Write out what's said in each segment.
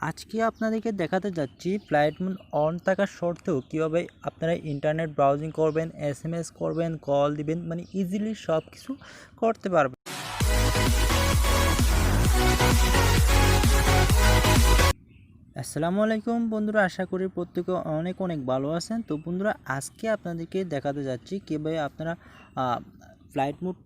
আজকে আপনাদেরকে দেখাতে যাচ্ছি ফ্লাইট মোড অন থাকা সত্ত্বেও কীভাবে আপনারা ইন্টারনেট ব্রাউজিং করবেন, এসএমএস করবেন, কল দিবেন, মানে ইজিলি সব কিছু করতে পারবেন। আসসালামু আলাইকুম বন্ধুরা, আশা করি প্রত্যেকে অনেক ভালো আছেন। তো বন্ধুরা, আজকে আপনাদেরকে দেখাতে যাচ্ছি কীভাবে আপনারা ফ্লাইট মোড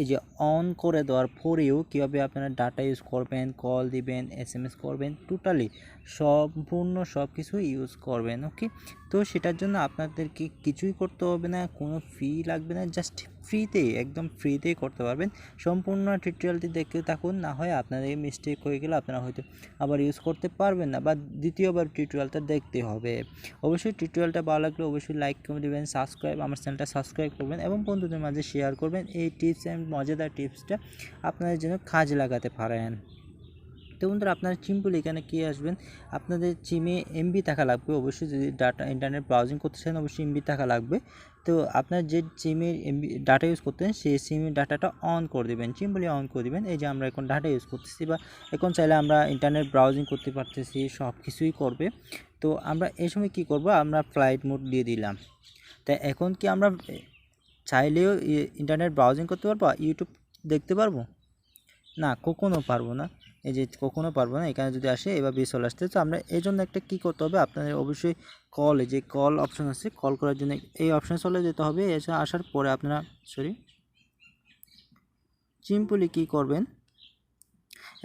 এই যে অন করে দেওয়ার পরেও কীভাবে আপনারা ডাটা ইউজ করবেন, কল দিবেন, এসএমএস করবেন, টোটালি সম্পূর্ণ সব কিছু ইউজ করবেন। ওকে, তো সেটার জন্য আপনাদেরকে কিছুই করতে হবে না, কোনো ফি লাগবে না, জাস্ট একদম ফ্রিতেই করতে পারবেন। সম্পূর্ণ টিউটোরিয়ালটি দেখতে থাকুন, না হয় আপনাদের মিস্টেক হয়ে গেলে আপনারা হয়তো আবার ইউজ করতে পারবেন না বা দ্বিতীয়বার টিউটোরিয়ালটা দেখতে হবে। অবশ্যই টিউটোরিয়ালটা ভালো লাগলে অবশ্যই লাইক করে দেবেন, আমার চ্যানেলটা সাবস্ক্রাইব করবেন এবং বন্ধুদের মাঝে শেয়ার করবেন। এই টিপস অ্যান্ড মজাদার টিপসটা আপনাদের জন্য কাজে লাগাতে পারেন। তো বন্ধুরা, আপনারা সিম্পল এখানে কি আসবেন, আপনাদের সিমে এমবি থাকা লাগবে। অবশ্যই যদি ইন্টারনেট ব্রাউজিং করতে চান অবশ্যই এমবি থাকা লাগবে। তো আপনার যে সিমের এমবি ডাটা ইউজ করতেন সেই সিমের ডাটাটা অন করে দেবেন, সিম্পলি অন করে দেবেন। এই যে আমরা এখন ডাটা ইউজ করতেছি বা এখন চাইলে আমরা ইন্টারনেট ব্রাউজিং করতে পারতেছি, সব কিছুই করবে। তো আমরা এই সময় কী করব, আমরা ফ্লাইট মোড দিয়ে দিলাম। তাই এখন কি আমরা চাইলেও ইন্টারনেট ব্রাউজিং করতে পারবো, ইউটিউব দেখতে পারবো না? কখনো পারবো না। এই যে কখনো পারবো না, এখানে যদি আসে এভাবে চলে আসতে। তো আমরা এই জন্য একটা কী করতে হবে, আপনাদের অবশ্যই এই যে কল অপশন আছে, কল করার জন্য এই অপশানে চলে যেতে হবে। এসে আসার পরে আপনারা সিম্পলি কী করবেন,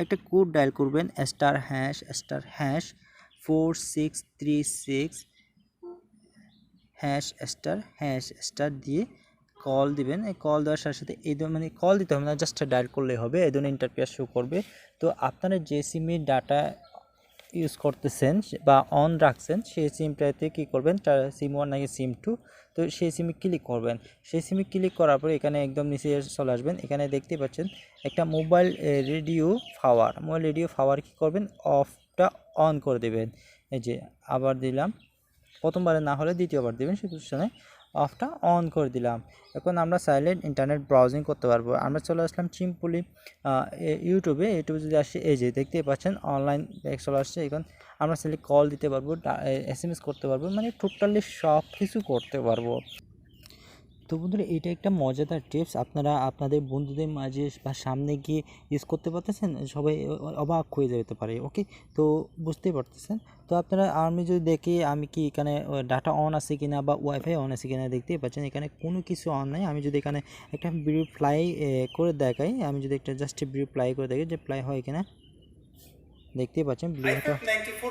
একটা কোড ডায়াল করবেন, *##4636 #** দিয়ে কল দিবেন। এই কল দেওয়ার সাথে সাথে এই মানে কল দিতে হবে না, জাস্ট ডায়াল করলেই হবে। এই ধরনের ইন্টারফেস শো করবে। তো আপনারা যে সিমে ডাটা ইউজ করতেছেন বা অন রাখছেন সেই সিমটাতে কী করবেন, সিম 1 নাকি সিম 2, তো সেই সিমে ক্লিক করবেন। সেই সিমে ক্লিক করার পরে এখানে একদম নিচে চলে আসবেন। এখানে দেখতে পাচ্ছেন একটা মোবাইল রেডিও পাওয়ার কী করবেন, অফটা অন করে দেবেন। এই যে আবার দিলাম, প্রথমবারে না হলে দ্বিতীয়বার দেবেন, সে প্রশ্নে অফটা অন করে দিলাম। এখন আমরা সাইলেন্ট ইন্টারনেট ব্রাউজিং করতে পারবো। আমরা চলে আসলাম সিম্পলি ইউটিউবে যদি আসে, এই যে দেখতে পাচ্ছেন অনলাইন চলে আসছে। এখন আমরা চাইলে কল দিতে পারবো, এসএমএস করতে পারবো, মানে টোটালি সব কিছু করতে পারবো। তো বন্ধুরা, এটা একটা মজাদার টিপস, আপনারা আপনাদের বন্ধুদের মাঝে বা সামনে গিয়ে ইউজ করতে পারতেছেন, সবাই অবাক হয়ে যেতে পারে। ওকে, তো বুঝতেই পারতেছেন। তো আপনারা, আমি যদি দেখি আমি কি এখানে ডাটা অন আছে কিনা বা ওয়াইফাই অন আছে কিনা, দেখতেই পাচ্ছেন এখানে কোনো কিছু অন নাই। আমি যদি এখানে একটা ব্রিফ প্লাই করে দেখাই, আমি যদি একটা জাস্ট ব্রিফ প্লাই করে দেখি যে প্লাই হয় কিনা, দেখতেই পাচ্ছেন ব্রিফটা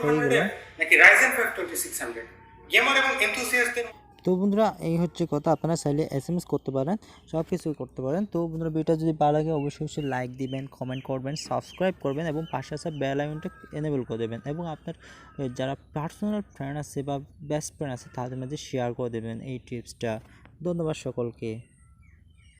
হয়ে গেল নাকি রাইজেন 5 2600 গেমার এবং এনথুসিয়াস্টদের। তো বন্ধুরা, এই হচ্ছে কথা, আপনারা চাইলে এসএমএস করতে পারেন, সব কিছু করতে পারেন। তো বন্ধুরা, ভিডিওটা যদি ভালো লাগে অবশ্যই লাইক দিবেন, কমেন্ট করবেন, সাবস্ক্রাইব করবেন এবং পাশে আসা বেল আইকনটা এনেবল করে দেবেন এবং আপনার যারা পার্সোনাল ফ্রেন্ড আছে বা বেস্ট ফ্রেন্ড আছে তাদের মাঝে শেয়ার করে দেবেন এই টিপসটা। ধন্যবাদ সকলকে।